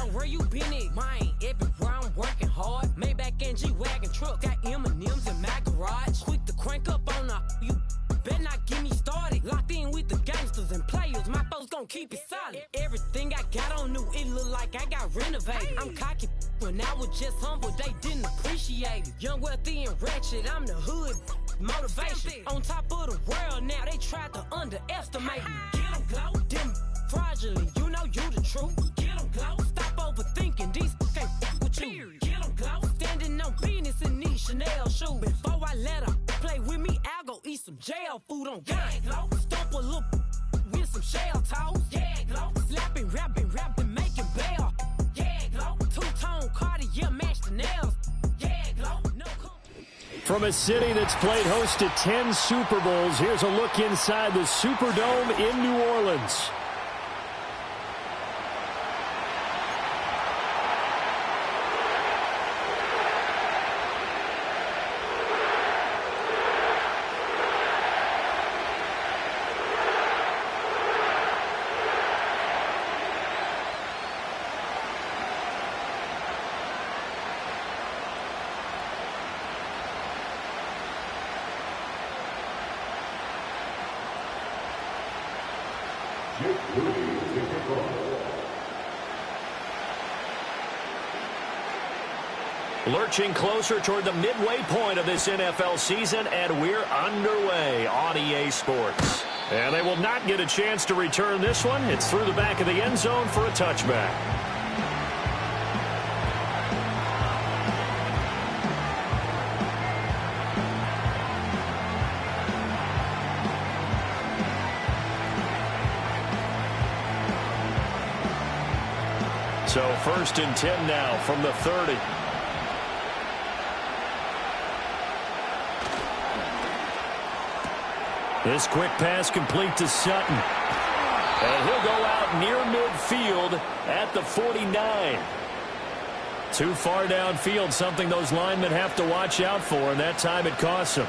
Young, where you been at? Mine, everywhere I'm working hard. Maybach and G-Wagon truck, got M&M's in my garage. Quick to crank up on you better not get me started. Locked in with the gangsters and players, my folks gon' keep it solid. Everything I got on new, it look like I got renovated. I'm cocky when I was just humble, they didn't appreciate it. Young, wealthy, and ratchet, I'm the hood motivation. On top of the world now, they tried to underestimate me. Get 'em glow, them fraudulent, you know you the truth. Get 'em glow, stop overthinking, these can't f with you. Get 'em glow, standing on business in these Chanel shoes. Before I let her play with me, I'll go eat some jail food on gang glow. Stomp a little with some shell toes. Yeah, glow. Slapping, rapping, making bail. Yeah, glow. Two-tone Cartier match the nails. Yeah, glow. No. From a city that's played host to 10 Super Bowls, here's a look inside the Superdome in New Orleans. Lurching closer toward the midway point of this NFL season, and we're underway on EA Sports. And they will not get a chance to return this one. It's through the back of the end zone for a touchback. So 1st and 10 now from the 30. This quick pass complete to Sutton. And he'll go out near midfield at the 49. Too far downfield, something those linemen have to watch out for, and that time it costs them.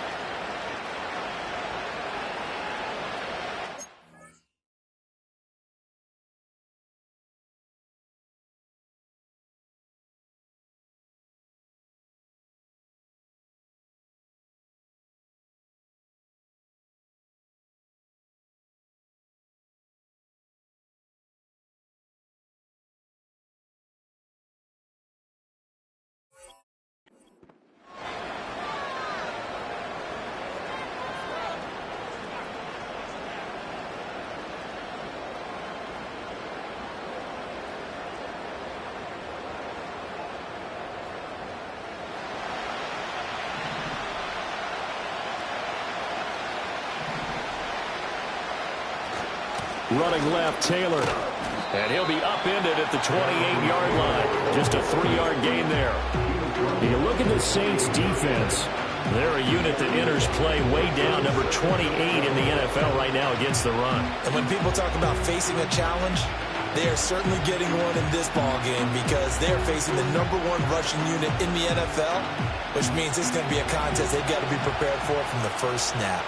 Running left, Taylor. And he'll be upended at the 28-yard line. Just a 3-yard gain there. You look at the Saints' defense. They're a unit that enters play way down, number 28 in the NFL right now against the run. And when people talk about facing a challenge, they are certainly getting one in this ball game because they're facing the number 1 rushing unit in the NFL, which means it's going to be a contest they've got to be prepared for from the first snap.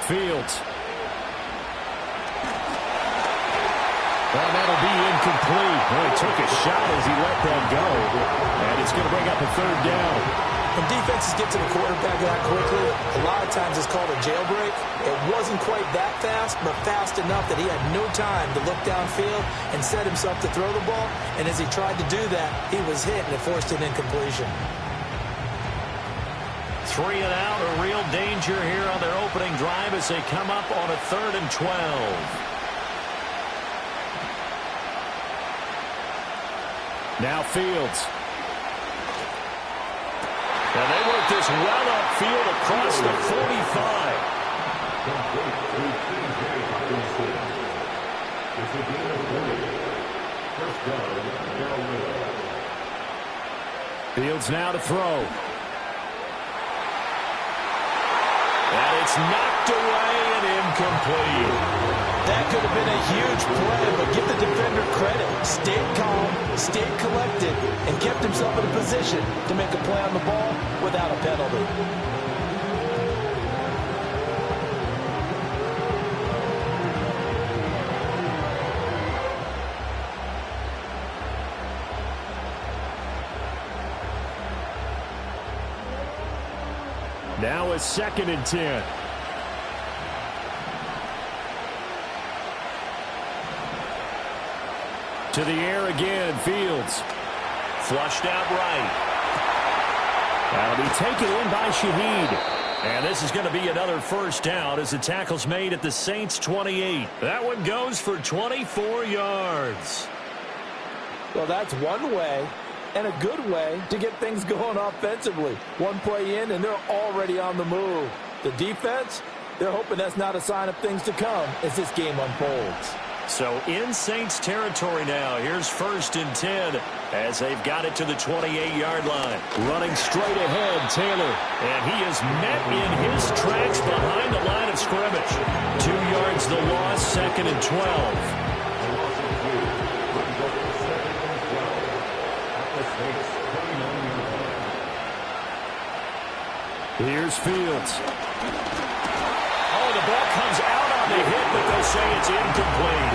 Fields. Well, that'll be incomplete. Well, he took a shot as he let that go. And it's going to bring up a 3rd down. When defenses get to the quarterback that quickly, a lot of times it's called a jailbreak. It wasn't quite that fast, but fast enough that he had no time to look downfield and set himself to throw the ball. And as he tried to do that, he was hit and it forced an incompletion. 3 and out, a real danger here on their opening drive as they come up on a 3rd and 12. Now Fields. And they work this well upfield across the 45. Fields now to throw. And it's knocked away and incomplete. That could have been a huge play, but give the defender credit. Stayed calm, stayed collected, and kept himself in a position to make a play on the ball without a penalty. Now a 2nd and 10. To the air again, Fields. Flushed out right. That'll be taken in by Shaheed. And this is going to be another first down as the tackle's made at the Saints 28. That one goes for 24 yards. Well, that's one way, and a good way, to get things going offensively. One play in, and they're already on the move. The defense, they're hoping that's not a sign of things to come as this game unfolds. So in Saints territory now. Here's 1st and 10 as they've got it to the 28-yard line. Running straight ahead, Taylor. And he is met in his tracks behind the line of scrimmage. 2 yards the loss, 2nd and 12. Here's Fields. Oh, the ball comes out on the hit, but they'll say it's incomplete.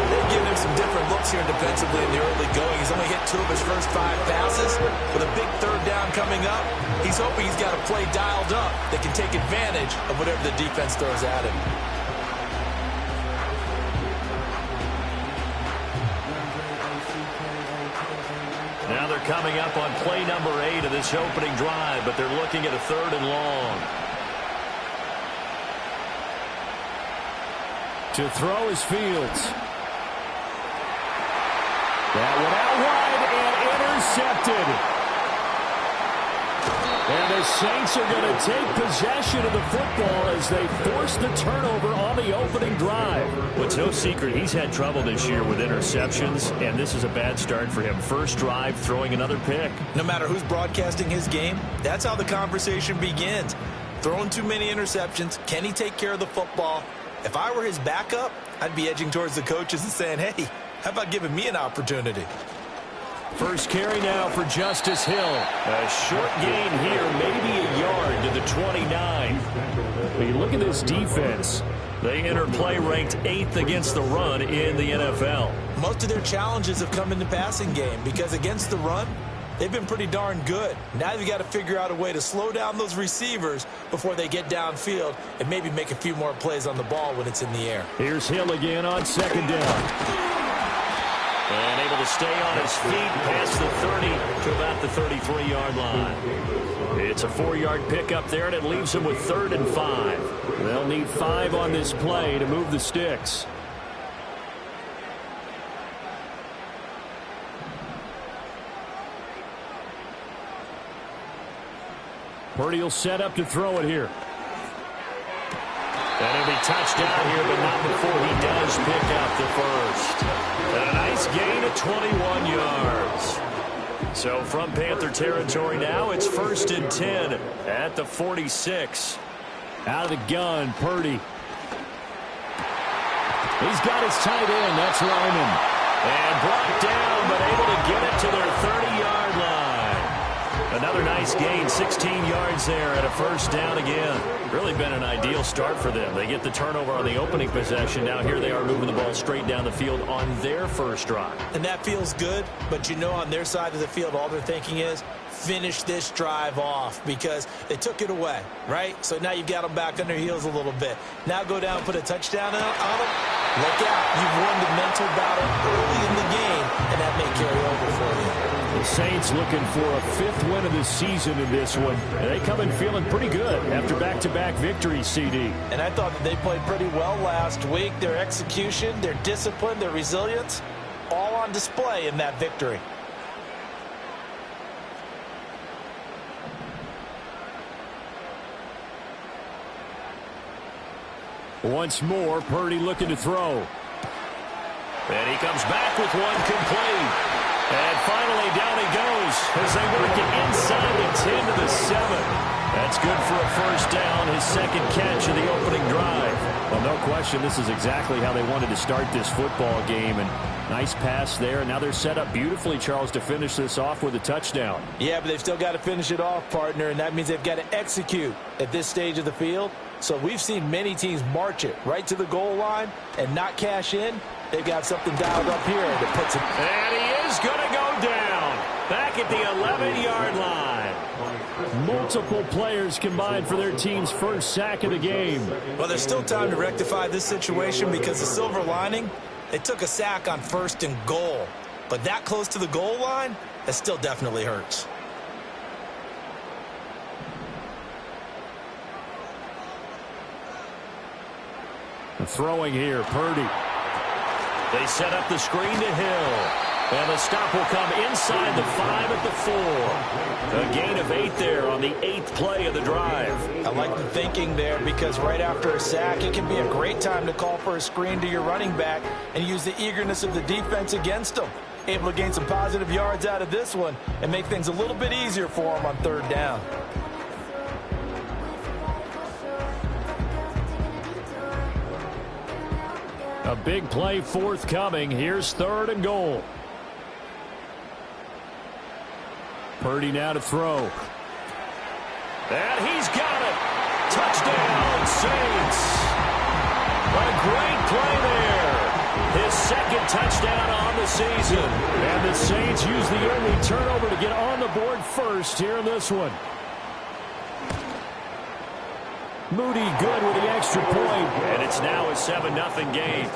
They've given him some different looks here defensively in the early going. He's only hit 2 of his first 5 passes. With a big 3rd down coming up, he's hoping he's got a play dialed up that can take advantage of whatever the defense throws at him. Now they're coming up on play number 8 of this opening drive, but they're looking at a 3rd and long. To throw is Fields. That one out wide and intercepted. And the Saints are going to take possession of the football as they force the turnover on the opening drive. Well, it's no secret he's had trouble this year with interceptions, and this is a bad start for him. First drive, throwing another pick. No matter who's broadcasting his game, that's how the conversation begins. Throwing too many interceptions, can he take care of the football? If I were his backup, I'd be edging towards the coaches and saying, hey, how about giving me an opportunity? First carry now for Justice Hill. A short gain here, maybe a yard to the 29. When you look at this defense, they enter play ranked 8th against the run in the NFL. Most of their challenges have come in the passing game because against the run, they've been pretty darn good. Now you've got to figure out a way to slow down those receivers before they get downfield and maybe make a few more plays on the ball when it's in the air. Here's Hill again on 2nd down. And able to stay on his feet past the 30 to about the 33-yard line. It's a 4-yard pickup there, and it leaves him with 3rd and 5. They'll need 5 on this play to move the sticks. Purdy will set up to throw it here. And he'll be touched down here, but not before he does pick up the first. And a nice gain of 21 yards. So from Panther territory now, it's 1st and 10 at the 46. Out of the gun, Purdy. He's got his tight end. That's Ryman. And brought down, but able to get it to their 30-yard line. Another nice gain, 16 yards there at a first down again. Really been an ideal start for them. They get the turnover on the opening possession. Now here they are moving the ball straight down the field on their first drive. And that feels good, but you know on their side of the field all they're thinking is finish this drive off because they took it away, right? So now you've got them back on their heels a little bit. Now go down and put a touchdown on them. Look out. You've won the mental battle early in the game, and that may carry over for you. The Saints looking for a 5th win of the season in this one. And they come in feeling pretty good after back-to-back victories, CD. And I thought that they played pretty well last week. Their execution, their discipline, their resilience, all on display in that victory. Once more, Purdy looking to throw. And he comes back with one complete. And finally, down he goes as they work it inside the 10 to the 7. That's good for a first down, his 2nd catch of the opening drive. Well, no question, this is exactly how they wanted to start this football game. And nice pass there. Now they're set up beautifully, Charles, to finish this off with a touchdown. Yeah, but they've still got to finish it off, partner, and that means they've got to execute at this stage of the field. So we've seen many teams march it right to the goal line and not cash in. They've got something dialed up here that puts it. And he is going to go down. back at the 11-yard line. Multiple players combined for their team's first sack of the game. Well, there's still time to rectify this situation because the silver lining, they took a sack on 1st and goal. But that close to the goal line, that still definitely hurts. Throwing here, Purdy. They set up the screen to Hill. And the stop will come inside the 5 at the 4. A gain of 8 there on the 8th play of the drive. I like the thinking there because right after a sack, it can be a great time to call for a screen to your running back and use the eagerness of the defense against them. Able to gain some positive yards out of this one and make things a little bit easier for them on 3rd down. A big play forthcoming. Here's 3rd and goal. Purdy now to throw. And he's got it. Touchdown, Saints. A great play there. His 2nd touchdown on the season. And the Saints use the only turnover to get on the board first here in this one. Moody good with the extra point. And it's now a 7-0 game.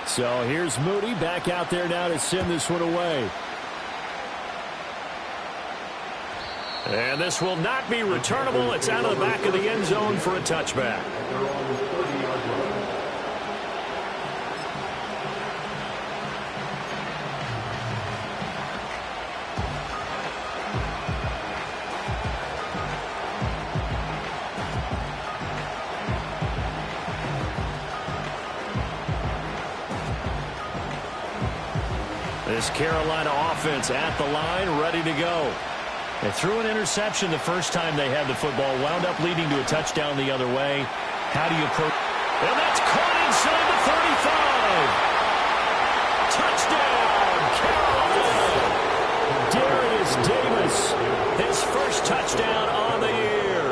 So here's Moody back out there now to send this one away. And this will not be returnable. It's out of the back of the end zone for a touchback. This Carolina offense at the line, ready to go. They threw an interception the first time they had the football, wound up leading to a touchdown the other way. How do you approach? And that's caught inside the 35. Touchdown, Carolina! Darius Davis, his first touchdown on the year.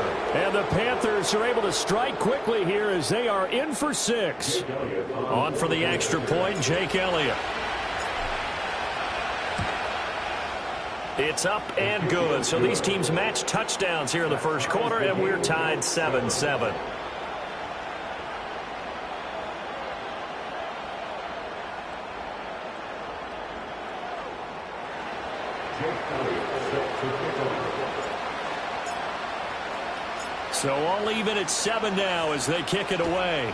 And the Panthers are able to strike quickly here as they are in for 6. On for the extra point, Jake Elliott. It's up and good. So these teams match touchdowns here in the first quarter, and we're tied 7-7. So all even at 7 now as they kick it away.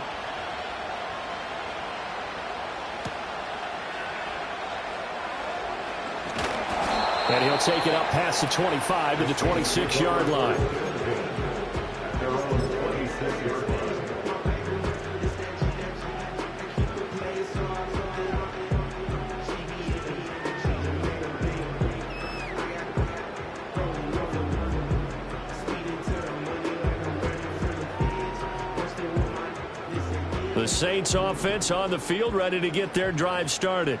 And he'll take it up past the 25 to the 26-yard line. The Saints offense on the field, ready to get their drive started.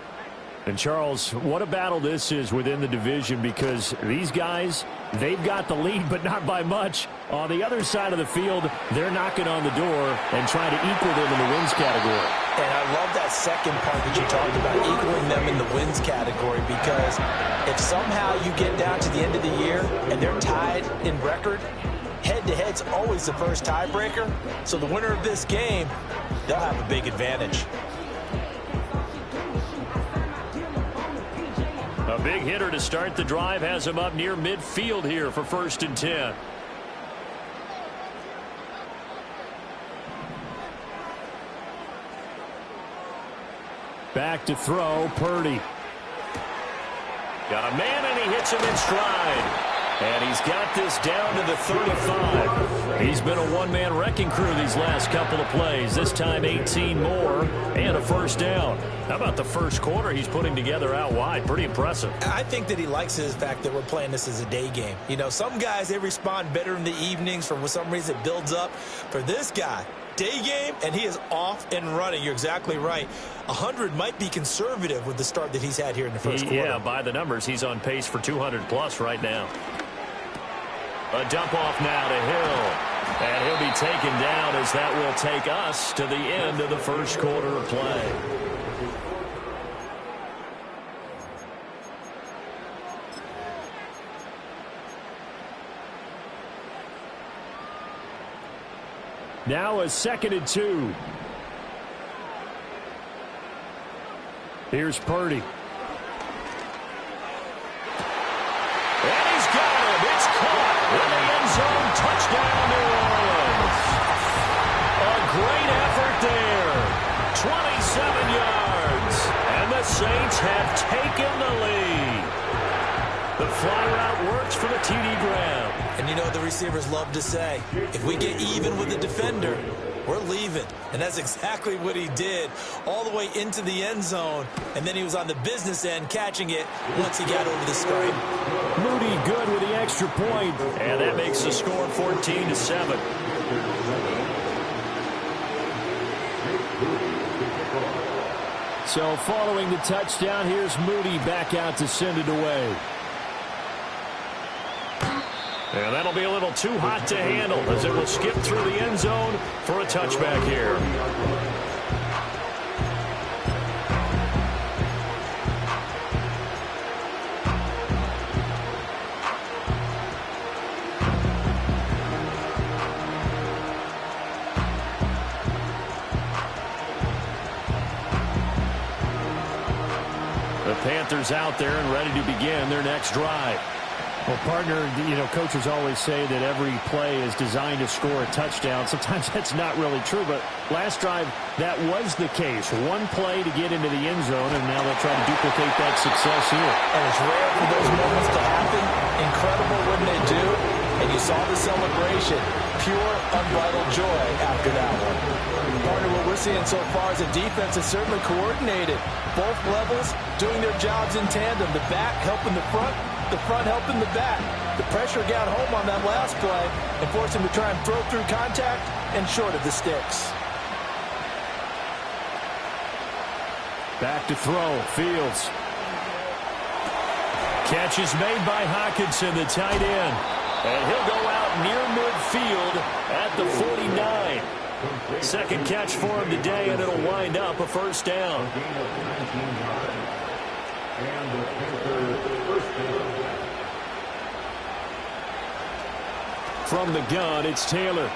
And, Charles, what a battle this is within the division because these guys, they've got the lead, but not by much. On the other side of the field, they're knocking on the door and trying to equal them in the wins category. And I love that second part that you talked about, equaling them in the wins category, because if somehow you get down to the end of the year and they're tied in record, head-to-head's always the first tiebreaker. So the winner of this game, they'll have a big advantage. A big hitter to start the drive has him up near midfield here for 1st and 10. Back to throw, Purdy. Got a man, and he hits him in stride. And he's got this down to the 35. He's been a one-man wrecking crew these last couple of plays. This time 18 more and a first down. How about the first quarter he's putting together out wide? Pretty impressive. I think that he likes the fact that we're playing this as a day game. You know, some guys, they respond better in the evenings. For some reason, it builds up. For this guy, day game, and he is off and running. You're exactly right. 100 might be conservative with the start that he's had here in the first quarter. Yeah, by the numbers, he's on pace for 200-plus right now. A dump off now to Hill. And he'll be taken down as that will take us to the end of the first quarter of play. Now a 2nd and 2. Here's Purdy. And he's got him. It's caught in the end zone. Touchdown, New Orleans. A great effort there. 27 yards. And the Saints have taken the lead. The fly route works for the TD grab. And you know what the receivers love to say? If we get even with the defender, we're leaving. And that's exactly what he did, all the way into the end zone. And then he was on the business end catching it once he got over the stripe. Moody good with the extra point. And that makes the score 14-7. So following the touchdown, here's Moody back out to send it away. And that'll be a little too hot to handle as it will skip through the end zone for a touchback here. The Panthers out there and ready to begin their next drive. Well, partner, coaches always say that every play is designed to score a touchdown. Sometimes that's not really true, but last drive, that was the case. One play to get into the end zone, and now they'll try to duplicate that success here. And it's rare for those moments to happen. Incredible when they do. And you saw the celebration. Pure, unbridled joy after that one. Partner, what we're seeing so far is a defense is certainly coordinated. Both levels doing their jobs in tandem. The back helping the front helping the back. The pressure got home on that last play and forced him to try and throw through contact and short of the sticks. Back to throw. Fields. Catch is made by Hockenson, the tight end. And he'll go out near midfield at the 49. Second catch for him today, and it'll wind up a first down. From the gun, it's Taylor.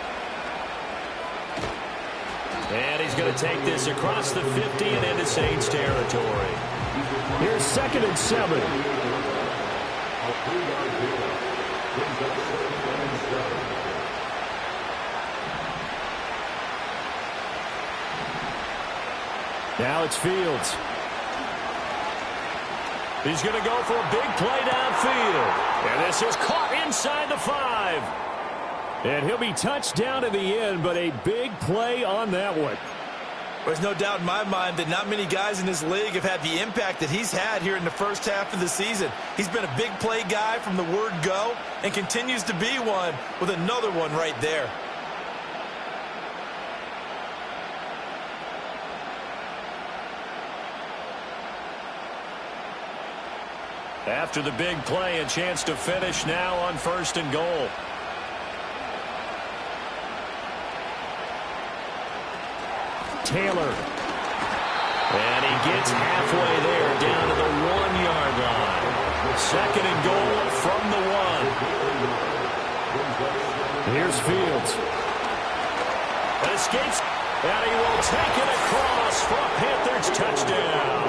And he's going to take this across the 50 and into Saints territory. Here's 2nd and 7. Now it's Fields. He's going to go for a big play downfield. And this is caught inside the 5. And he'll be touched down in the end, but a big play on that one. There's no doubt in my mind that not many guys in this league have had the impact that he's had here in the first half of the season. He's been a big play guy from the word go and continues to be one with another one right there. After the big play, a chance to finish now on 1st and goal. Taylor. And he gets halfway there down to the 1-yard line. 2nd and goal from the 1. Here's Fields. And escapes. And he will take it across for a Panthers touchdown.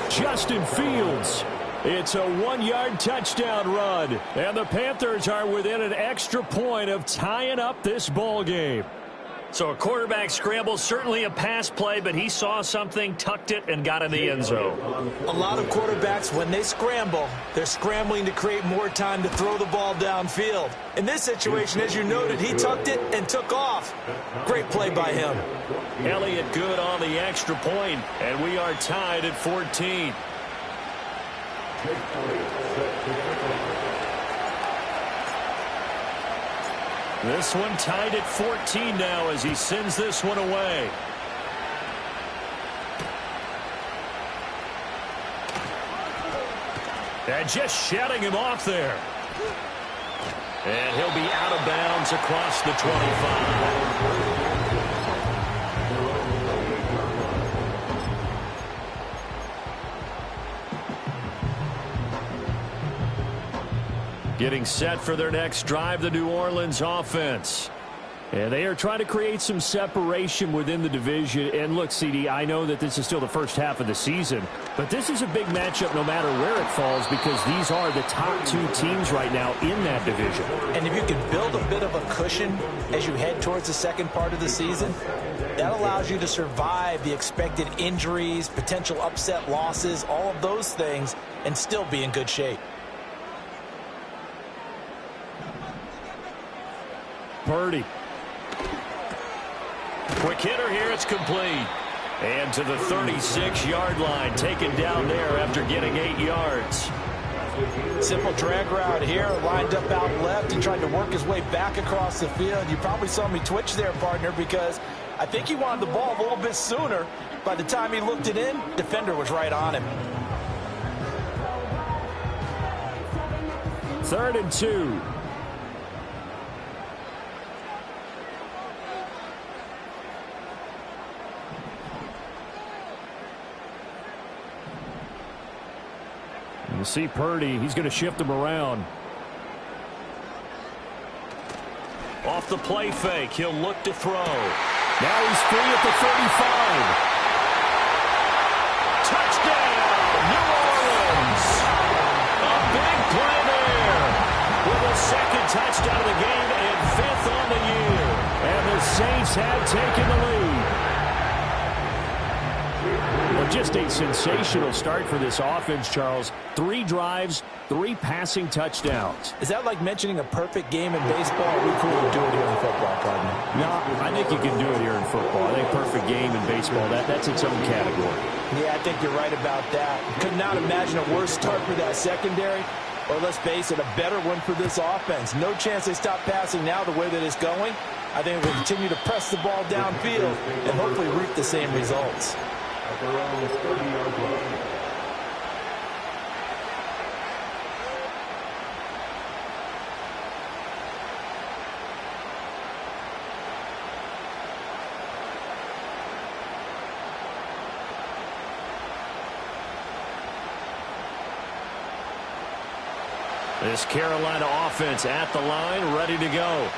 Justin Fields. It's a 1-yard touchdown run. And the Panthers are within an extra point of tying up this ball game. So a quarterback scramble, certainly a pass play, but he saw something, tucked it, and got in the end zone. A lot of quarterbacks, when they scramble, they're scrambling to create more time to throw the ball downfield. In this situation, as you noted, he tucked it and took off. Great play by him. Elliott good on the extra point, and we are tied at 14. This one tied at 14 now as he sends this one away. And just shutting him off there. And he'll be out of bounds across the 25. Getting set for their next drive, the New Orleans offense. And they are trying to create some separation within the division. And look, CD, I know that this is still the first half of the season, but this is a big matchup no matter where it falls because these are the top two teams right now in that division. And if you can build a bit of a cushion as you head towards the second part of the season, that allows you to survive the expected injuries, potential upset losses, all of those things, and still be in good shape. Purdy. Quick hitter here, it's complete. And to the 36-yard line, taken down there after getting 8 yards. Simple drag route here, lined up out left and tried to work his way back across the field. You probably saw me twitch there, partner, because I think he wanted the ball a little bit sooner. By the time he looked it in, defender was right on him. 3rd and 2. You see Purdy, he's going to shift him around. Off the play fake, he'll look to throw. Now he's free at the 35. Touchdown, New Orleans. A big play there. With a second touchdown of the game and 5th on the year. And the Saints have taken the lead. Well, just a sensational start for this offense, Charles. 3 drives, 3 passing touchdowns. Is that like mentioning a perfect game in baseball? Or we could do it here in football, partner? No, I think you can do it here in football. I think perfect game in baseball, that's its own category. Yeah, I think you're right about that. Could not imagine a worse start for that secondary. Or let's face it, a better one for this offense. No chance they stop passing now the way that it's going. I think we'll continue to press the ball downfield and hopefully reap the same results. This Carolina offense at the line, ready to go.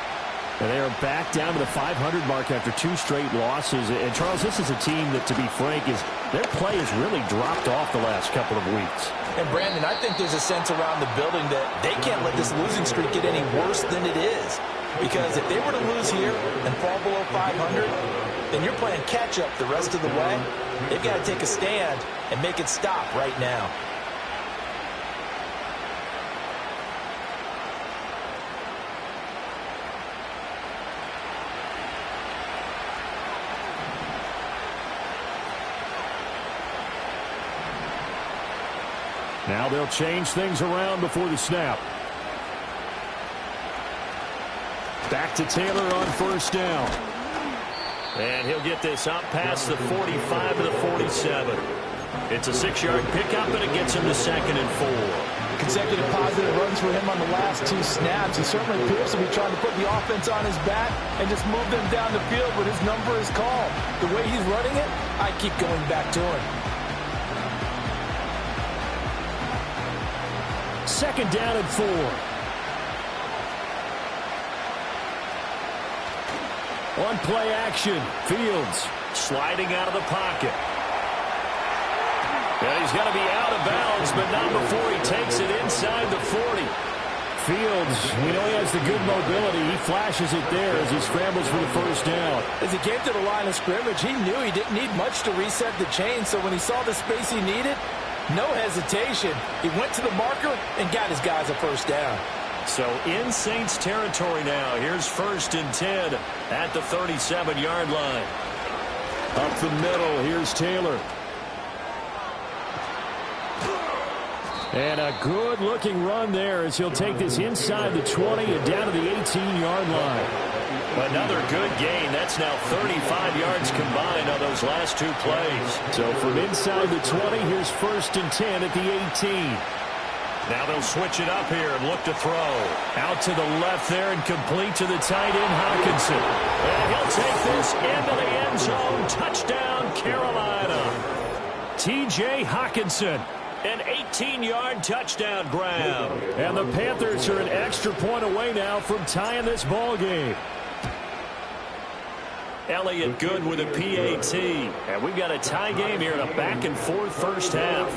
And they are back down to the 500 mark after 2 straight losses. And, Charles, this is a team that, to be frank, their play has really dropped off the last couple of weeks. And, Brandon, I think there's a sense around the building that they can't let this losing streak get any worse than it is. Because if they were to lose here and fall below 500, then you're playing catch-up the rest of the way. They've got to take a stand and make it stop right now. Now they'll change things around before the snap. Back to Taylor on 1st down. And he'll get this up past the 45 to the 47. It's a 6-yard pickup, and it gets him to 2nd and 4. Consecutive positive runs for him on the last 2 snaps. He certainly appears to be trying to put the offense on his back and just move them down the field, but his number is called. The way he's running it, I keep going back to him. 2nd down and 4. On play action, Fields sliding out of the pocket. And he's going to be out of bounds, but not before he takes it inside the 40. Fields, we know he has the good mobility. He flashes it there as he scrambles for the 1st down. As he came to the line of scrimmage, he knew he didn't need much to reset the chain, so when he saw the space he needed, no hesitation. He went to the marker and got his guys a 1st down. So in Saints territory now. Here's 1st and 10 at the 37-yard line. Up the middle, here's Taylor. And a good-looking run there as he'll take this inside the 20 and down to the 18-yard line. Another good gain. That's now 35 yards combined on those last two plays. So from inside the 20, here's 1st and 10 at the 18. Now they'll switch it up here and look to throw. Out to the left there and complete to the tight end, Hockenson. And he'll take this into the end zone. Touchdown, Carolina. T.J. Hockenson. An 18-yard touchdown grab. And the Panthers are an extra point away now from tying this ball game. Elliott good with a PAT. And we've got a tie game here in a back-and-forth first half.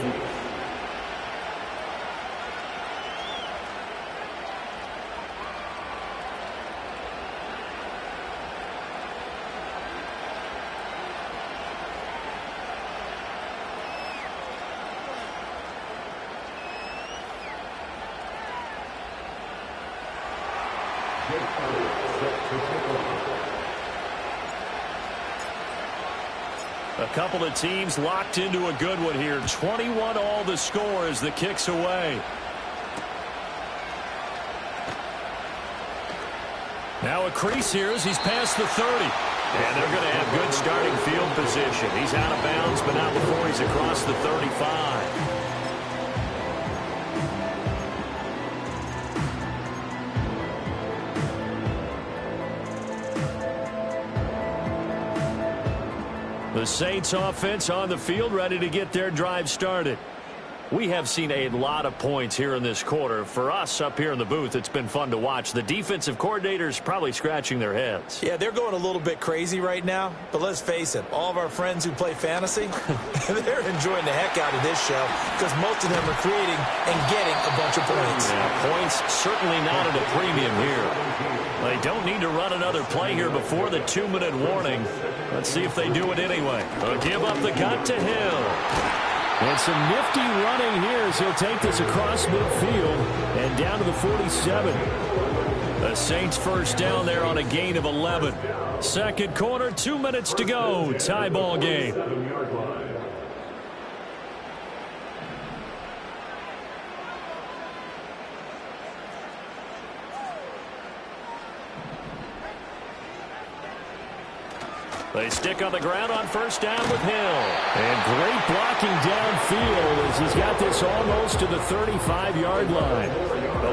A couple of teams locked into a good one here. 21 all the score as the kick's away. Now a crease here as he's past the 30. And they're going to have good starting field position. He's out of bounds, but not before he's across the 35. The Saints offense on the field, ready to get their drive started. We have seen a lot of points here in this quarter. For us up here in the booth, it's been fun to watch. The defensive coordinators probably scratching their heads. Yeah, they're going a little bit crazy right now. But let's face it, all of our friends who play fantasy, they're enjoying the heck out of this show because most of them are creating and getting a bunch of points. Yeah, points certainly not at a premium here. They don't need to run another play here before the 2-minute warning. Let's see if they do it anyway. A give up the cut to Hill. And some nifty running here as he'll take this across midfield and down to the 47. The Saints first down there on a gain of 11. Second quarter, 2 minutes to go. Tie ball game. They stick on the ground on first down with Hill. And great blocking downfield as he's got this almost to the 35-yard line.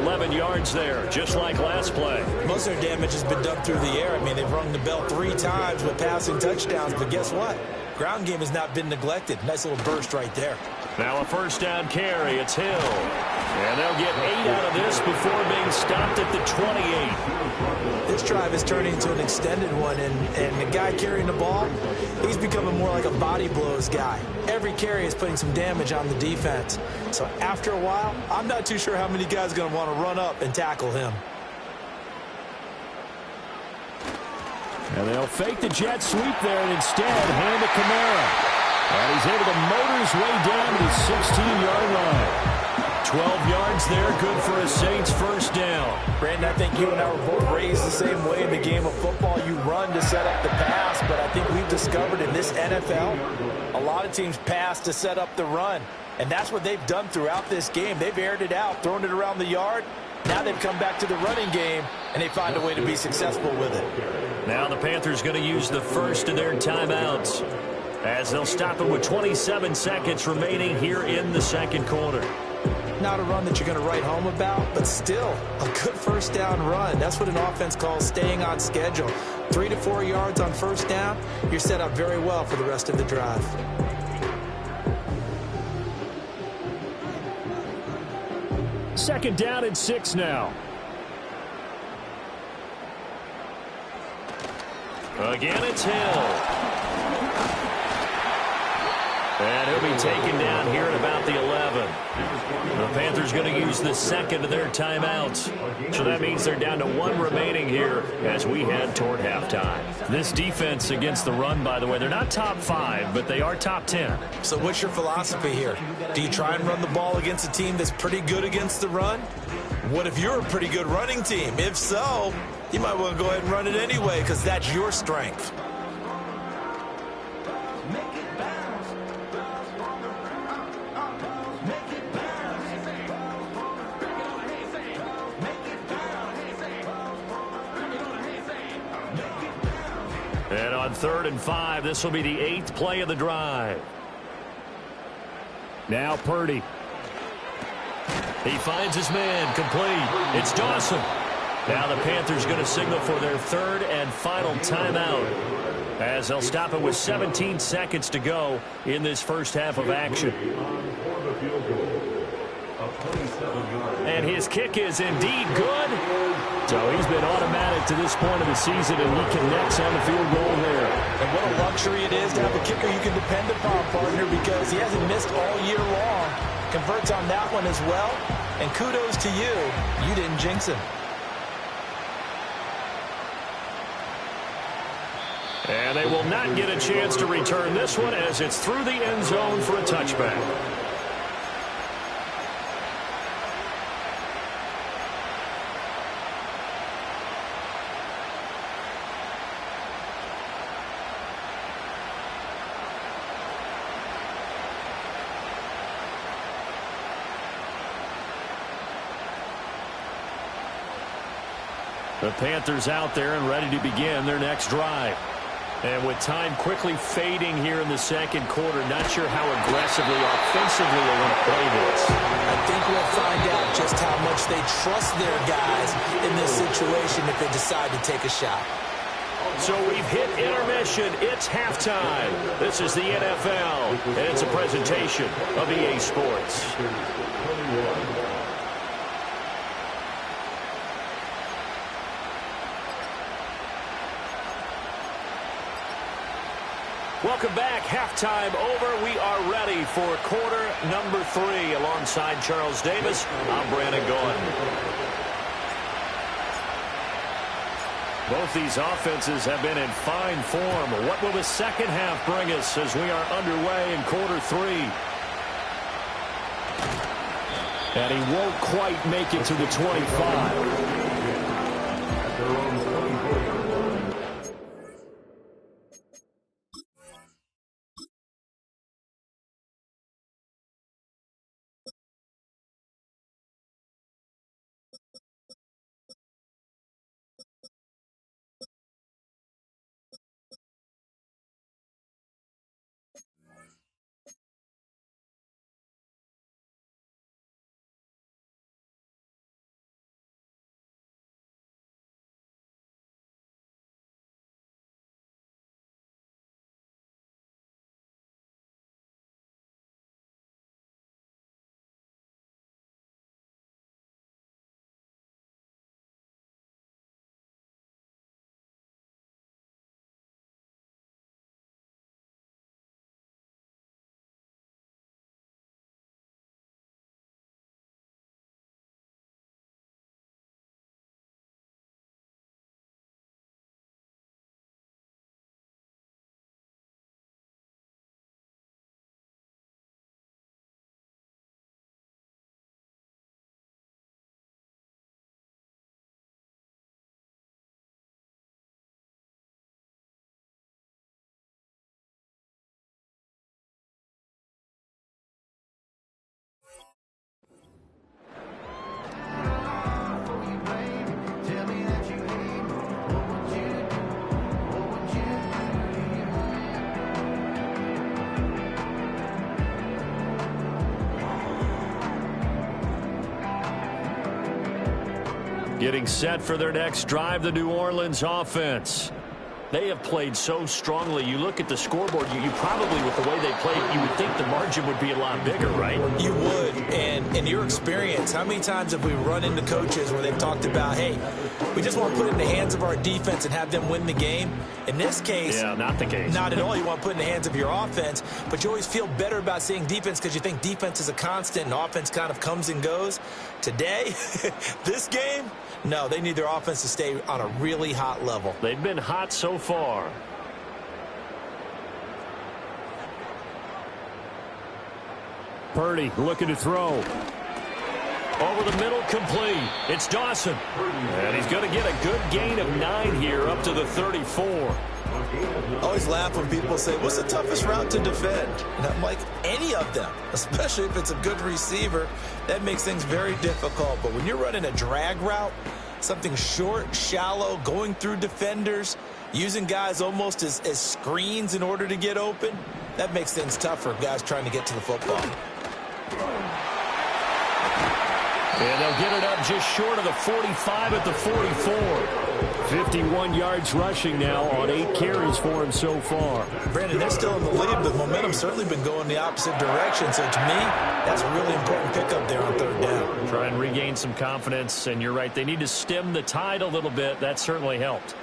11 yards there, just like last play. Most of their damage has been done through the air. I mean, they've rung the bell 3 times with passing touchdowns, but guess what? Ground game has not been neglected. Nice little burst right there. Now a first down carry. It's Hill. And they'll get 8 out of this before being stopped at the 28. This drive is turning into an extended one, and the guy carrying the ball, he's becoming more like a body blows guy. Every carry is putting some damage on the defense. So after a while, I'm not too sure how many guys are going to want to run up and tackle him. And they'll fake the jet sweep there and instead hand to Kamara. And he's able to motor his way down to the 16-yard line. 12 yards there, good for a Saints first down. Brandon, I think you and I were both raised the same way in the game of football. You run to set up the pass, but I think we've discovered in this NFL, a lot of teams pass to set up the run. And that's what they've done throughout this game. They've aired it out, thrown it around the yard. Now they've come back to the running game, and they find a way to be successful with it. Now the Panthers going to use the first of their timeouts as they'll stop it with 27 seconds remaining here in the second quarter. Not a run that you're going to write home about, but still a good first down run. That's what an offense calls staying on schedule. 3 to 4 yards on first down, you're set up very well for the rest of the drive. Second down and 6 now. Again, it's Hill. And he'll be taken down here at about the 11. The Panthers going to use the second of their timeouts. So that means they're down to 1 remaining here as we head toward halftime. This defense against the run, by the way, they're not top 5, but they are top 10. So what's your philosophy here? Do you try and run the ball against a team that's pretty good against the run? What if you're a pretty good running team? If so, you might want to go ahead and run it anyway because that's your strength. On 3rd and 5, this will be the 8th play of the drive. Now Purdy. He finds his man, complete. It's Dawson. Now the Panthers going to signal for their 3rd and final timeout, as they'll stop it with 17 seconds to go in this first half of action. And his kick is indeed good. So he's been automatic to this point of the season, and he connects on the field goal there. And what a luxury it is to have a kicker you can depend upon, partner, because he hasn't missed all year long. Converts on that one as well. And kudos to you. You didn't jinx him. And they will not get a chance to return this one, as it's through the end zone for a touchback. The Panthers out there and ready to begin their next drive. And with time quickly fading here in the second quarter, not sure how aggressively, offensively they want to play this. I think we'll find out just how much they trust their guys in this situation if they decide to take a shot. So we've hit intermission. It's halftime. This is the NFL, and it's a presentation of EA Sports. Welcome back. Halftime over. We are ready for quarter number 3. Alongside Charles Davis, I'm Brandon Gordon. Both these offenses have been in fine form. What will the second half bring us as we are underway in quarter 3? And he won't quite make it to the 25. Getting set for their next drive, the New Orleans offense. They have played so strongly. You look at the scoreboard, you probably, with the way they played, you would think the margin would be a lot bigger, right? You would. And in your experience, how many times have we run into coaches where they've talked about, hey, we just want to put it in the hands of our defense and have them win the game? In this case, yeah, not the case. Not at all. You want to put it in the hands of your offense, but you always feel better about seeing defense because you think defense is a constant and offense kind of comes and goes. Today, this game, no, they need their offense to stay on a really hot level. They've been hot so far. Purdy looking to throw. Over the middle, complete. It's Dawson. And he's going to get a good gain of 9 here up to the 34. I always laugh when people say, what's the toughest route to defend? And I'm like, any of them, especially if it's a good receiver. That makes things very difficult. But when you're running a drag route, something short, shallow, going through defenders, Using guys almost as screens in order to get open, that makes things tough for guys trying to get to the football. And they'll get it up just short of the 45 at the 44. 51 yards rushing now on 8 carries for him so far. Brandon, they're still in the lead, but momentum's certainly been going the opposite direction. So to me, that's a really important pickup there on third down. Try and regain some confidence, and you're right. They need to stem the tide a little bit. That certainly helped.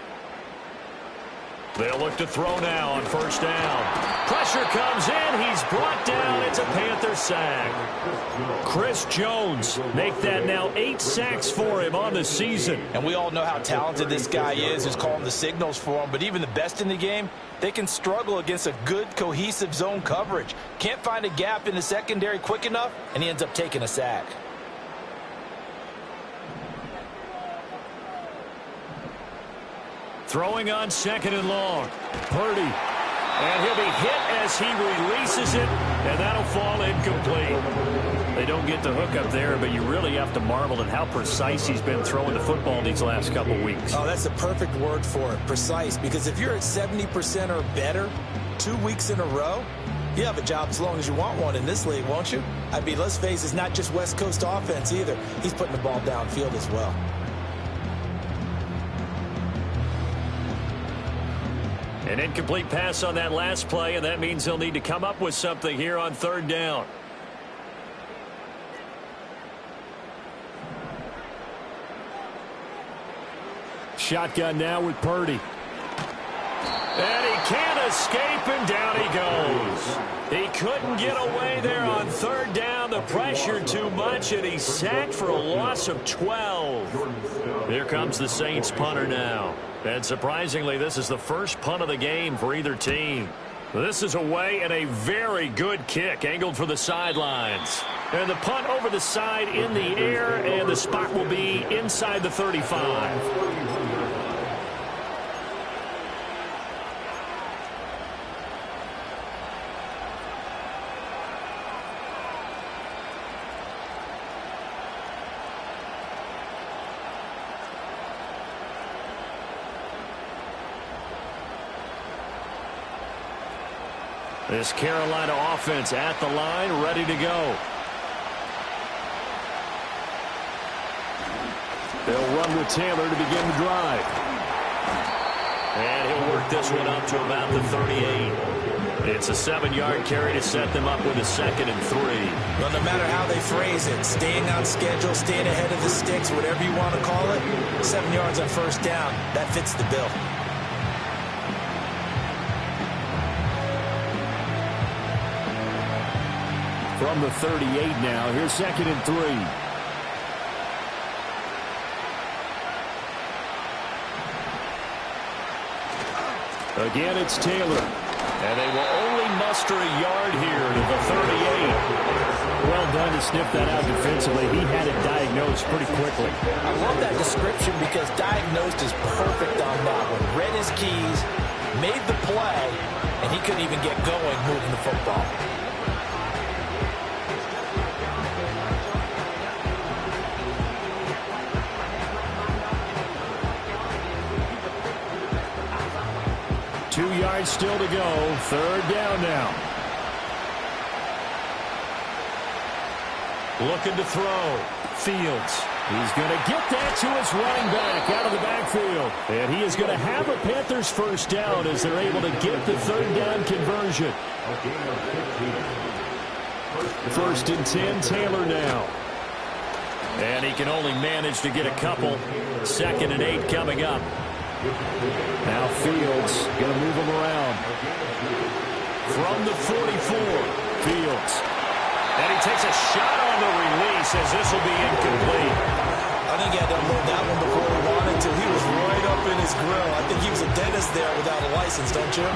They'll look to throw now on first down. Pressure comes in. He's brought down. It's a Panther sack. Chris Jones make that now 8 sacks for him on the season. And we all know how talented this guy is, who's calling the signals for him. But even the best in the game, they can struggle against a good, cohesive zone coverage. Can't find a gap in the secondary quick enough, and he ends up taking a sack. Throwing on second and long. Purdy. And he'll be hit as he releases it, and that'll fall incomplete. They don't get the hook up there, but you really have to marvel at how precise he's been throwing the football these last couple weeks. Oh, that's the perfect word for it, precise. Because if you're at 70% or better 2 weeks in a row, you have a job as long as you want one in this league, won't you? I mean, let's face it, it's not just West Coast offense either. He's putting the ball downfield as well. An incomplete pass on that last play, and that means they'll need to come up with something here on third down. Shotgun now with Purdy. And he can't escape, and down he goes. He couldn't get away there on third down. The pressure too much, and he's sacked for a loss of 12. Here comes the Saints punter now. And surprisingly, this is the first punt of the game for either team. This is away, and a very good kick angled for the sidelines. And the punt over the side in the air, and the spot will be inside the 35. This Carolina offense at the line, ready to go. They'll run with Taylor to begin the drive. And he'll work this one up to about the 38. It's a 7-yard carry to set them up with a 2nd and 3. Well, no matter how they phrase it, staying on schedule, staying ahead of the sticks, whatever you want to call it, 7 yards on first down, that fits the bill. From the 38 now, here's 2nd and 3. Again, it's Taylor. And they will only muster a yard here to the 38. Well done to sniff that out defensively. He had it diagnosed pretty quickly. I love that description because diagnosed is perfect on that one. Read his keys, made the play, and he couldn't even get going moving the football. Still to go. Third down now. Looking to throw. Fields. He's going to get that to his running back out of the backfield. And he is going to have a Panthers first down as they're able to get the third down conversion. 1st and 10, Taylor now. And he can only manage to get a couple. 2nd and 8 coming up. Now Fields going to move him around. From the 44, Fields. And he takes a shot on the release as this will be incomplete. I think he had to unload that one before he wanted to. He was right up in his grill. I think he was a dentist there without a license, don't you?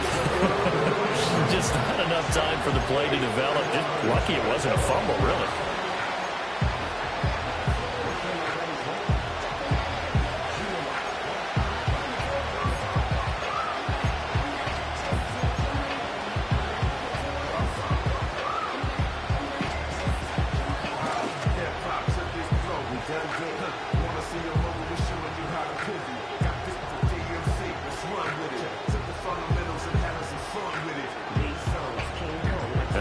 Just not enough time for the play to develop. Just lucky it wasn't a fumble, really.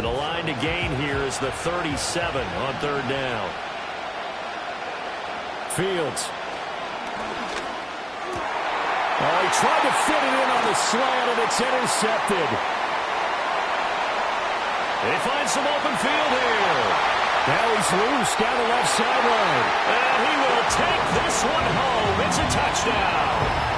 And the line to gain here is the 37 on third down. Fields. Oh, he tried to fit it in on the slant, and it's intercepted. They find some open field here. Now he's loose down the left sideline. And he will take this one home. It's a touchdown.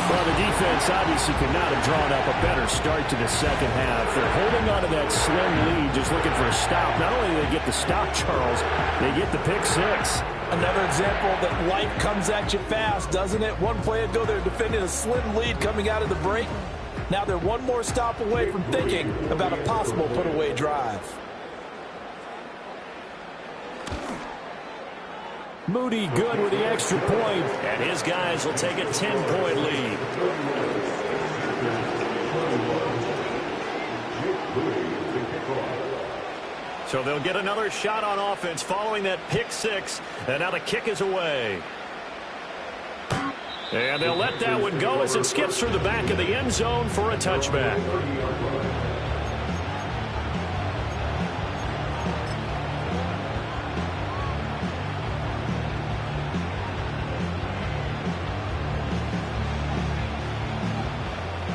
Well, the defense obviously could not have drawn up a better start to the second half. They're holding on to that slim lead, just looking for a stop. Not only do they get the stop, Charles, they get the pick six. Another example that life comes at you fast, doesn't it? One play ago, they're defending a slim lead coming out of the break. Now they're one more stop away from thinking about a possible put-away drive. Moody good with the extra point. And his guys will take a 10-point lead. So they'll get another shot on offense following that pick six. And now the kick is away. And they'll let that one go as it skips through the back of the end zone for a touchback.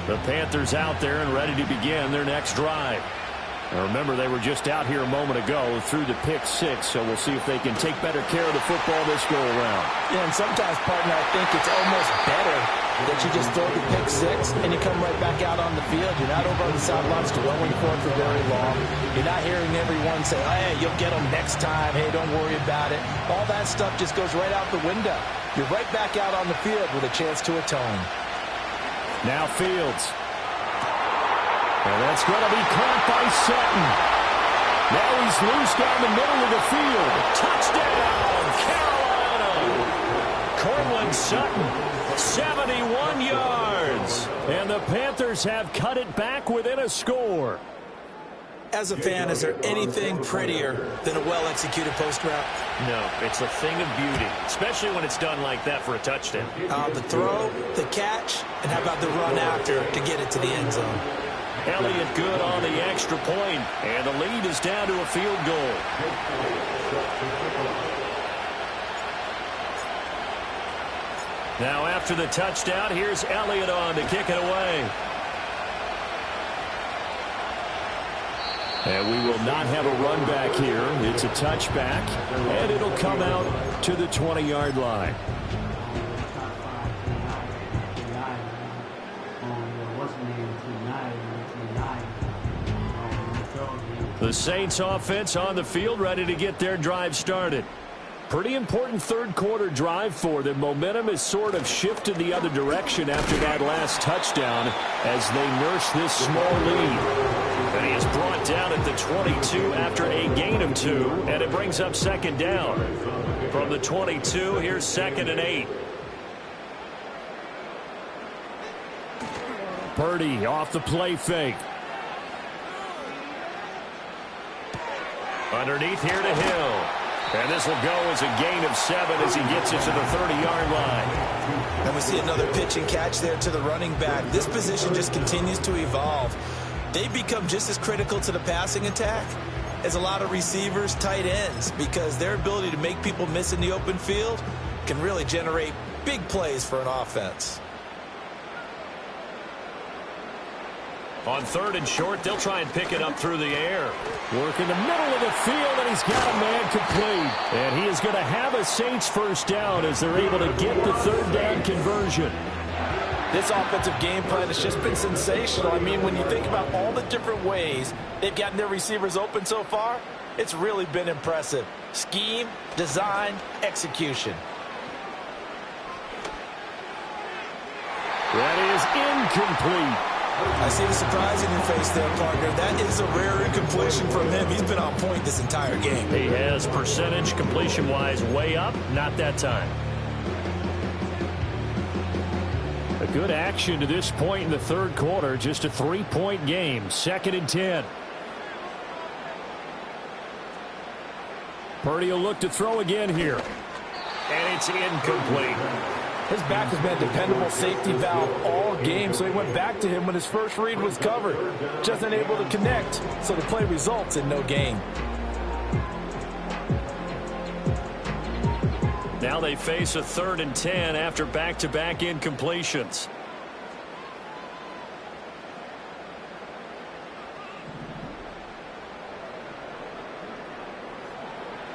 The Panthers out there and ready to begin their next drive. Now remember, they were just out here a moment ago through the pick six, so we'll see if they can take better care of the football this go-around. Yeah, and sometimes, partner, I think it's almost better that you just throw the pick six and you come right back out on the field. You're not over on the sidelines dwelling for it for very long. You're not hearing everyone say, oh, hey, you'll get them next time. Hey, don't worry about it. All that stuff just goes right out the window. You're right back out on the field with a chance to atone. Now Fields. And that's going to be caught by Sutton. Now he's loose down the middle of the field. Touchdown, Carolina. Cortland Sutton, 71 yards. And the Panthers have cut it back within a score. As a fan, is there anything prettier than a well-executed post route? No, it's a thing of beauty, especially when it's done like that for a touchdown. The throw, the catch, and how about the run after to get it to the end zone? Elliott good on the extra point, and the lead is down to a field goal. Now after the touchdown, here's Elliott on to kick it away. And we will not have a run back here. It's a touchback, and it'll come out to the 20-yard line. The Saints offense on the field, ready to get their drive started. Pretty important third quarter drive for them. Momentum has sort of shifted the other direction after that last touchdown as they nurse this small lead. And he is brought down at the 22 after a gain of 2, and it brings up second down. From the 22, here's 2nd and 8. Purdy off the play fake. Underneath here to Hill. And this will go as a gain of 7 as he gets it to the 30-yard line. And we see another pitch and catch there to the running back. This position just continues to evolve. They become just as critical to the passing attack as a lot of receivers, tight ends, because their ability to make people miss in the open field can really generate big plays for an offense. On 3rd and short, they'll try and pick it up through the air. Work in the middle of the field, and he's got a man complete. And he is going to have a Saints first down as they're able to get the 3rd down conversion. This offensive game plan has just been sensational. I mean, when you think about all the different ways they've gotten their receivers open so far, it's really been impressive. Scheme, design, execution. That is incomplete. I see the surprise in your face there, partner. That is a rare incompletion from him. He's been on point this entire game. He has percentage completion-wise way up, not that time. A good action to this point in the third quarter. Just a 3-point game. 2nd and 10. Purdy will look to throw again here. And it's incomplete. His back has been a dependable safety valve all game, so he went back to him when his first read was covered. Just unable to connect, so the play results in no gain. Now they face a 3rd and 10 after back-to-back incompletions.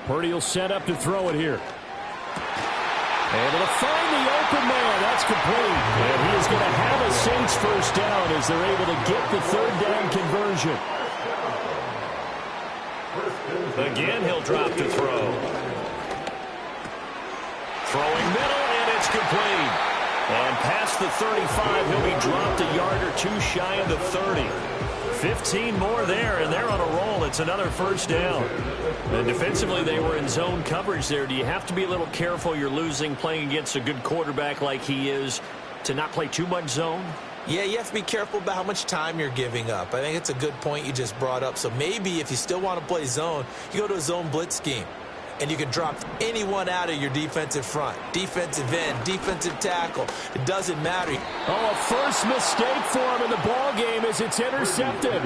Purdy will set up to throw it here. Able to find the open man. That's complete. And he is going to have a Saints first down as they're able to get the 3rd down conversion. Again, he'll drop to throw. Throwing middle, and it's complete. And past the 35, he'll be dropped a yard or two shy of the 30. 15 more there, and they're on a roll. It's another first down. And defensively, they were in zone coverage there. Do you have to be a little careful? You're losing, playing against a good quarterback like he is, to not play too much zone? Yeah, you have to be careful about how much time you're giving up. I think it's a good point you just brought up. So maybe if you still want to play zone, you go to a zone blitz scheme. And you can drop anyone out of your defensive front. Defensive end, defensive tackle. It doesn't matter. Oh, a first mistake for him in the ball game as it's intercepted.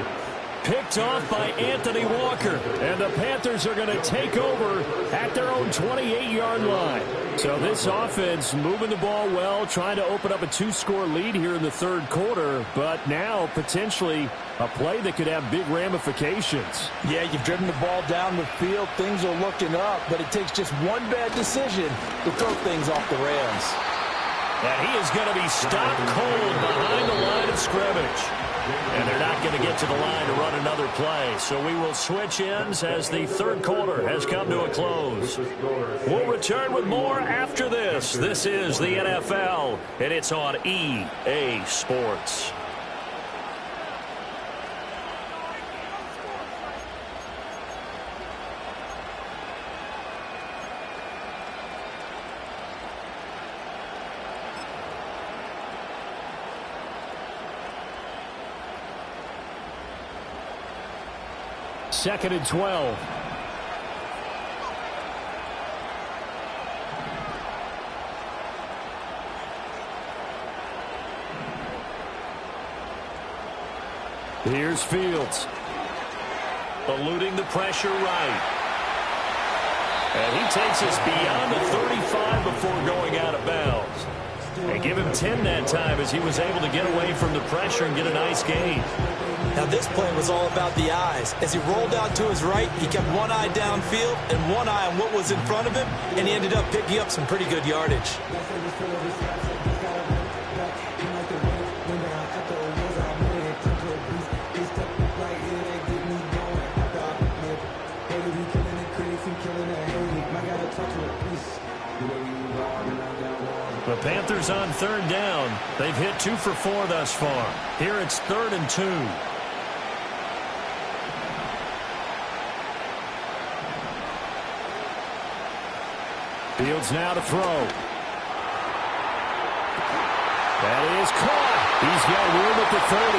Picked off by Anthony Walker. And the Panthers are going to take over at their own 28-yard line. So this offense moving the ball well, trying to open up a 2-score lead here in the 3rd quarter. But now potentially a play that could have big ramifications. Yeah, you've driven the ball down the field. Things are looking up. But it takes just one bad decision to throw things off the rails. And he is going to be stopped cold behind the line of scrimmage. And they're not going to get to the line to run another play. So we will switch ends as the 3rd quarter has come to a close. We'll return with more after this. This is the NFL, and it's on EA Sports. Second and 12. Here's Fields. Eluding the pressure right. And he takes us beyond the 35 before going out of bounds. They give him 10 that time as he was able to get away from the pressure and get a nice gain. Now this play was all about the eyes. As he rolled out to his right, he kept one eye downfield and one eye on what was in front of him, and he ended up picking up some pretty good yardage. The Panthers on 3rd down. They've hit 2 for 4 thus far. Here it's 3rd and 2. Fields now to throw. That is caught. He's got room at the 30.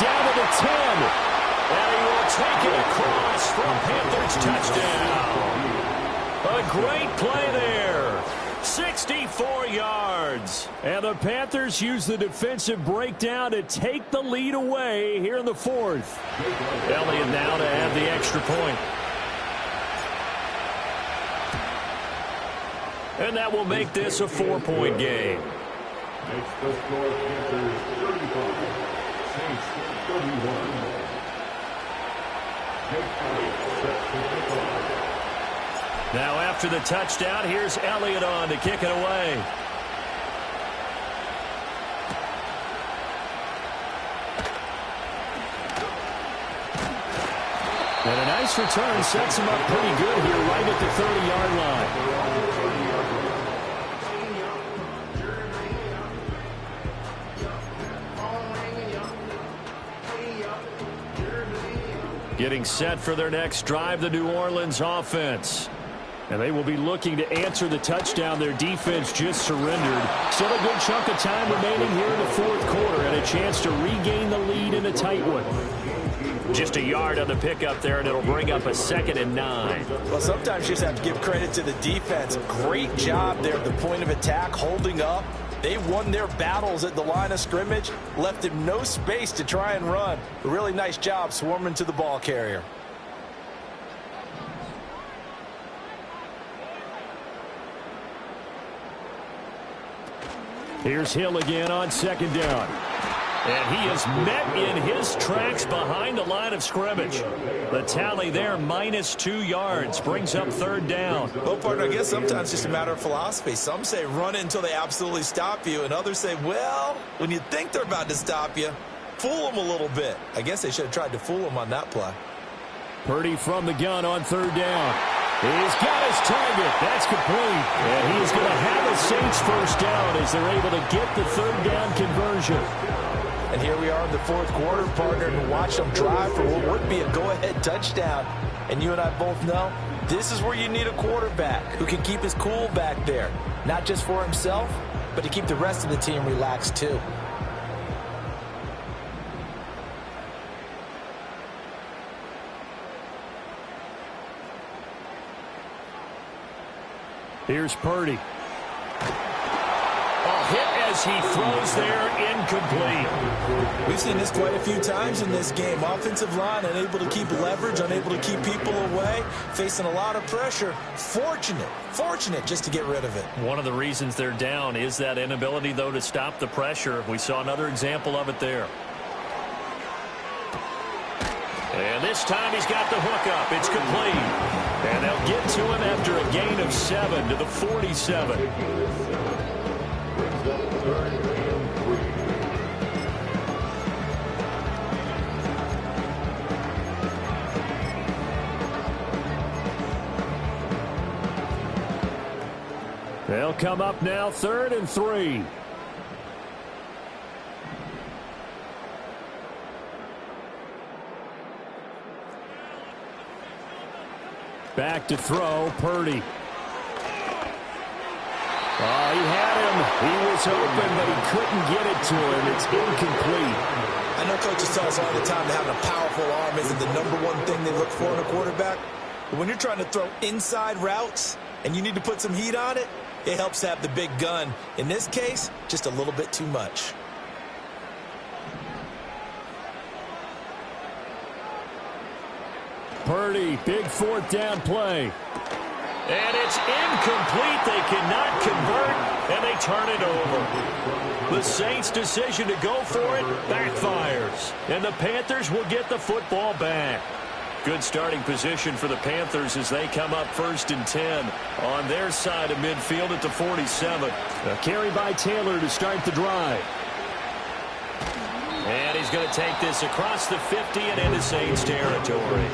Down to the 10. And he will take it across for a Panthers touchdown. A great play there. 64 yards. And the Panthers use the defensive breakdown to take the lead away here in the 4th. Elliott now to add the extra point. And that will make this a 4-point game. Makes the score Panthers 35, Saints 31. Jake Elliott set to kick off. Now after the touchdown, here's Elliott on to kick it away. And a nice return sets him up pretty good here right at the 30-yard line. Getting set for their next drive, the New Orleans offense. And they will be looking to answer the touchdown their defense just surrendered. Still a good chunk of time remaining here in the 4th quarter and a chance to regain the lead in a tight one. Just a yard on the pickup there, and it'll bring up a 2nd and 9. Well, sometimes you just have to give credit to the defense. Great job there at the point of attack, holding up. They won their battles at the line of scrimmage, left him no space to try and run. A really nice job swarming to the ball carrier. Here's Hill again on 2nd down. And he is met in his tracks behind the line of scrimmage. The tally there, -2 yards, brings up 3rd down. Well, partner, I guess sometimes it's just a matter of philosophy. Some say run it until they absolutely stop you, and others say, well, when you think they're about to stop you, fool them a little bit. I guess they should have tried to fool them on that play. Purdy from the gun on 3rd down. He's got his target. That's complete. And he's going to have a Saints first down as they're able to get the 3rd down conversion. And here we are in the 4th quarter, partner, and watch them drive for what would be a go-ahead touchdown. And you and I both know this is where you need a quarterback who can keep his cool back there. Not just for himself, but to keep the rest of the team relaxed too. Here's Purdy. A hit as he throws there, incomplete. We've seen this quite a few times in this game. Offensive line unable to keep leverage, unable to keep people away, facing a lot of pressure. Fortunate just to get rid of it. One of the reasons they're down is that inability, though, to stop the pressure. We saw another example of it there. And this time he's got the hook up. It's complete. And they'll get to him after a gain of 7 to the 47. They'll come up now 3rd and 3. Back to throw, Purdy. Oh, he had him. He was open, but he couldn't get it to him. It's incomplete. I know coaches tell us all the time that having a powerful arm isn't the #1 thing they look for in a quarterback. But when you're trying to throw inside routes and you need to put some heat on it, it helps to have the big gun. In this case, just a little bit too much. Purdy, big 4th down play. And it's incomplete. They cannot convert, and they turn it over. The Saints' decision to go for it backfires, and the Panthers will get the football back. Good starting position for the Panthers as they come up 1st and 10 on their side of midfield at the 47. A carry by Taylor to start the drive. And he's going to take this across the 50 and into Saints territory.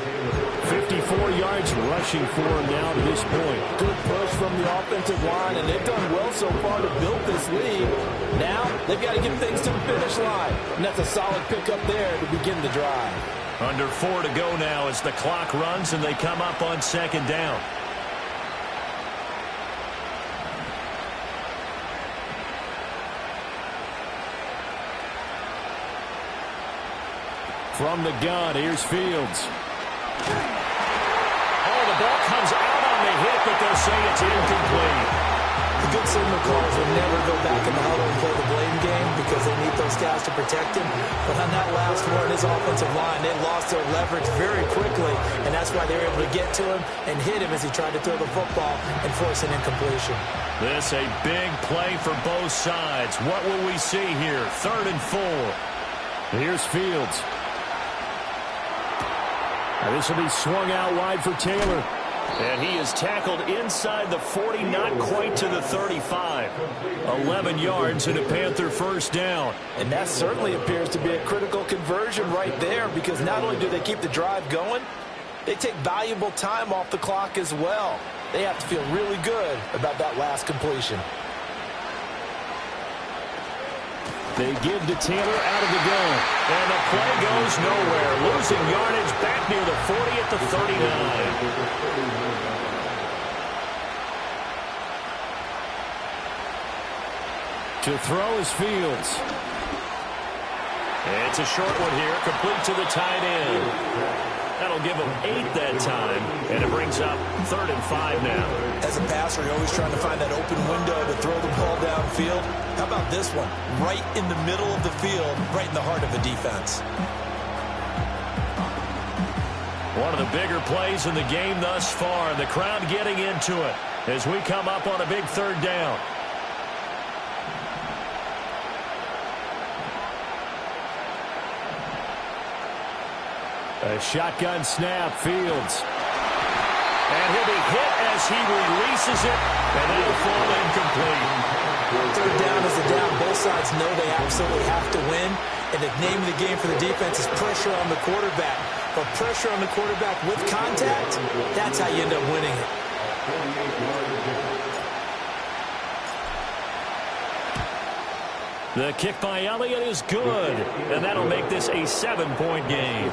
54 yards rushing for him now to this point. Good push from the offensive line, and they've done well so far to build this lead. Now they've got to get things to the finish line, and that's a solid pickup there to begin the drive. Under 4 to go now as the clock runs, and they come up on 2nd down. From the gun, here's Fields. Oh, the ball comes out on the hit, but they'll say it's incomplete. The good signal calls will never go back in the huddle and play the blame game because they need those guys to protect him. But on that last one, his offensive line, they lost their leverage very quickly, and that's why they were able to get to him and hit him as he tried to throw the football and force an incompletion. This a big play for both sides. What will we see here? 3rd and 4. Here's Fields. This will be swung out wide for Taylor. And he is tackled inside the 40, not quite to the 35. 11 yards and a Panther first down. And that certainly appears to be a critical conversion right there because not only do they keep the drive going, they take valuable time off the clock as well. They have to feel really good about that last completion. They give to Taylor out of the gun. And the play goes nowhere. Losing yardage back near the 40 at the 39. To throw is Fields. It's a short one here, complete to the tight end. That'll give him 8 that time, and it brings up 3rd and 5 now. As a passer, you're always trying to find that open window to throw the ball downfield. How about this one? Right in the middle of the field, right in the heart of the defense. One of the bigger plays in the game thus far, and the crowd getting into it as we come up on a big 3rd down. A shotgun snap, Fields. And he'll be hit as he releases it, and that'll fall incomplete. 3rd down is a down. Both sides know they absolutely have to win, and the name of the game for the defense is pressure on the quarterback. But pressure on the quarterback with contact, that's how you end up winning it. The kick by Elliott is good, and that'll make this a 7-point game.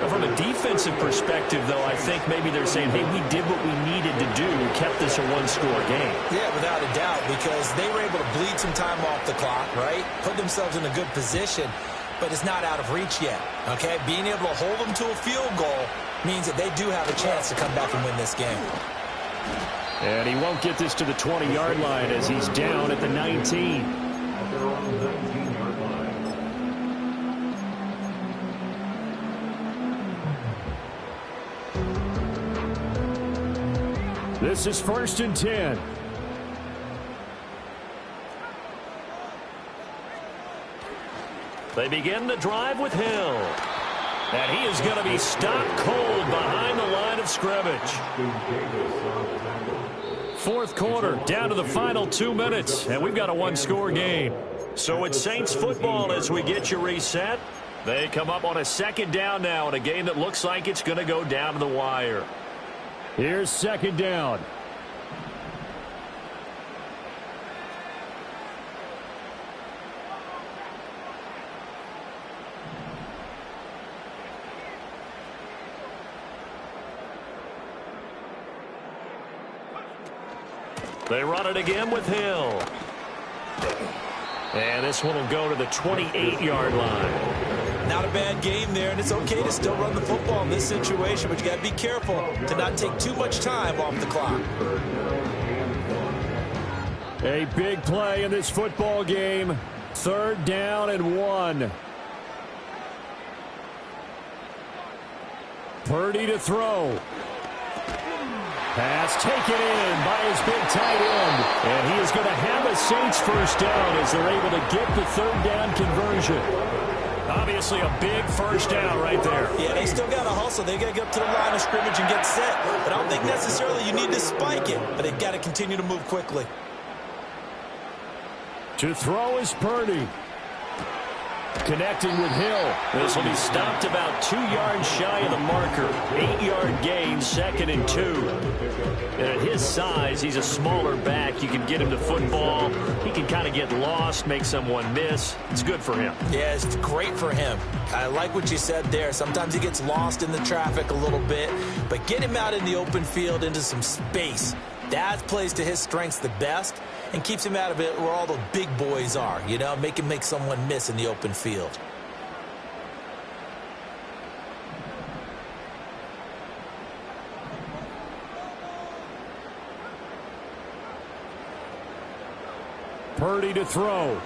From a defensive perspective, though, I think maybe they're saying, hey, we did what we needed to do. We kept this a 1-score game. Yeah, without a doubt, because they were able to bleed some time off the clock, right? Put themselves in a good position, but it's not out of reach yet, okay? Being able to hold them to a field goal means that they do have a chance to come back and win this game. And he won't get this to the 20-yard line as he's down at the 19. They're on the 19-yard line. This is 1st and 10. They begin the drive with Hill. And he is going to be stopped cold behind the line of scrimmage. 4th quarter, down to the final 2 minutes, and we've got a 1-score game. So it's Saints football as we get you reset. They come up on a 2nd down now in a game that looks like it's going to go down to the wire. Here's 2nd down. They run it again with Hill. And this one will go to the 28-yard line. Not a bad game there, and it's okay to still run the football in this situation, but you got to be careful to not take too much time off the clock. A big play in this football game. 3rd down and 1. Purdy to throw. Pass taken in by his big tight end. And he is going to have a Saints 1st down as they're able to get the 3rd down conversion. Obviously a big 1st down right there. Yeah, they still got to hustle. They got to get up to the line of scrimmage and get set. But I don't think necessarily you need to spike it. But they got to continue to move quickly. To throw is Purdy. Connecting with Hill. This will be stopped about 2 yards shy of the marker. 8-yard gain, 2nd and 2. And at his size, he's a smaller back. You can get him to football. He can kind of get lost, make someone miss. It's good for him. Yeah, it's great for him. I like what you said there. Sometimes he gets lost in the traffic a little bit. But get him out in the open field into some space. That plays to his strengths the best and keeps him out of it where all the big boys are, you know, make him make someone miss in the open field. Purdy to throw.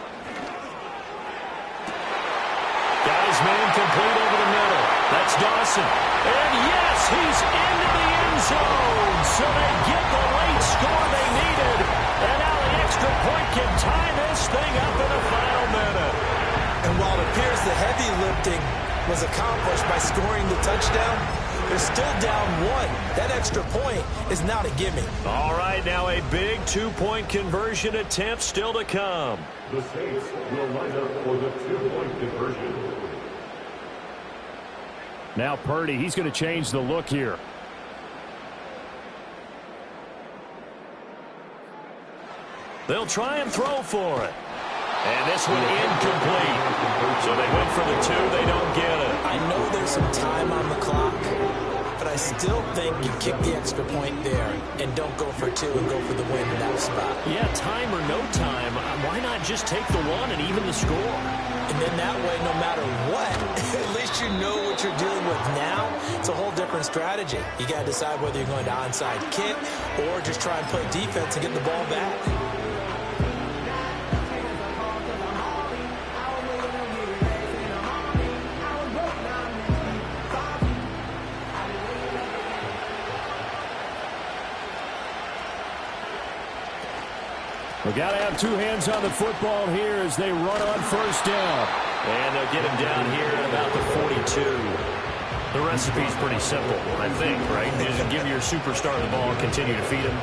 Got his man complete over the middle. That's Dawson. And yes, he's into the end zone. So they get the late score they needed. And now the extra point can tie this thing up in the final minute. And while it appears the heavy lifting was accomplished by scoring the touchdown, they're still down 1. That extra point is not a gimme. All right, now a big 2-point conversion attempt still to come. The Saints will line up for the 2-point conversion. Now Purdy, he's going to change the look here. They'll try and throw for it. And this one incomplete. So they went for the 2. They don't get it. I know there's some time on the clock, but I I still think you kick the extra point there and don't go for two and go for the win in that spot. Yeah, time or no time, why not just take the one and even the score? And then that way, no matter what, at least you know what you're dealing with now. It's a whole different strategy. You got to decide whether you're going to onside kick or just try and play defense and get the ball back. We got to have two hands on the football here as they run on first down. And they'll get him down here at about the 42. The recipe's pretty simple, I think, right? Just give your superstar the ball and continue to feed him.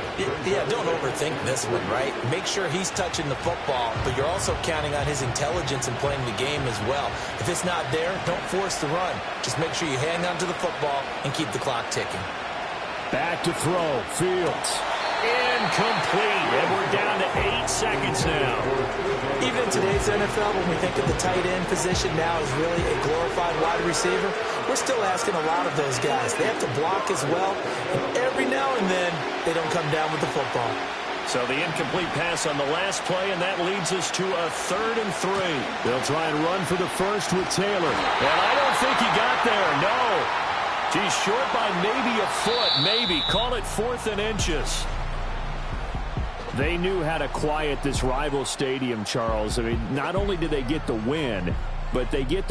Yeah, don't overthink this one, right? Make sure he's touching the football, but you're also counting on his intelligence in playing the game as well. If it's not there, don't force the run. Just make sure you hang on to the football and keep the clock ticking. Back to throw. Fields. Incomplete. And we're down to 8 seconds now. Even in today's NFL, when we think of the tight end position now as really a glorified wide receiver, we're still asking a lot of those guys. They have to block as well, and every now and then they don't come down with the football. So the incomplete pass on the last play, and that leads us to a 3rd and 3. They'll try and run for the first with Taylor. And I don't think he got there, no. Geez, short by maybe a foot, maybe. Call it 4th and inches. They knew how to quiet this rival stadium, Charles. I mean, not only did they get the win, but they get the